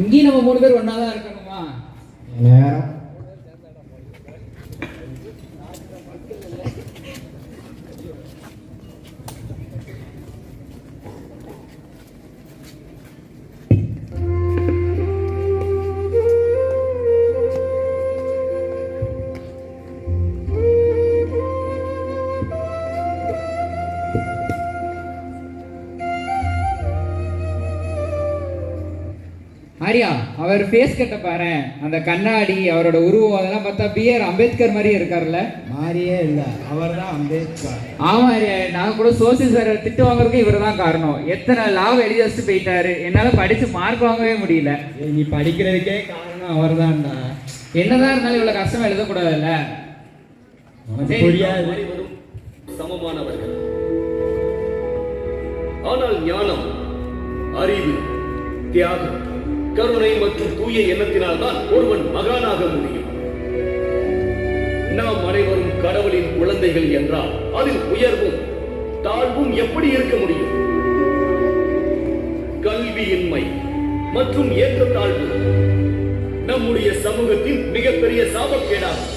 இங்கேயும் நம்ம 3 பேர் ஒன்னாதான் இருக்கணுமா? நேரம் ஆரியா, அவர் ஃபேஸ் கட்ட பாரு, அந்த கண்ணாடி, அவரோட உருவம் அதெல்லாம் பார்த்தா பிஆர் அம்பேத்கர் மாதிரியே இருக்காருல்ல? மாறியே இல்ல, அவர் தான் அம்பேத்கர். ஆமா ஆரியா, நான் கூட சோசியல் சார் திட்டு வாங்குறதுக்கு இவர் தான் காரணம். எத்தனை லாவ் எழுதி வச்சுட்டு போயிட்டாரு, என்னால படிச்சு மார்க் வாங்கவே முடியல. நீ படிக்கிறதுக்கே காரணம் அவர் தான்டா. என்னதான் இருந்தாலும் இவ்வளவு கஷ்டமா எழுதக்கூடாதுல்ல? புரியாது. சமமானவர்கள், ஆனால் ஞானம், அறிவு, தியாகம், கருணை மற்றும் தூய எண்ணத்தினால் தான் ஒருவன் மகானாக முடியும். நாம் அனைவரும் கடவுளின் குழந்தைகள் என்றால் அதில் உயர்வும் தாழ்வும் எப்படி இருக்க முடியும்? கல்வியின்மை மற்றும் ஏற்றத்தாழ்வு நம்முடைய சமூகத்தின் மிகப்பெரிய சாபக்கேடாகும்.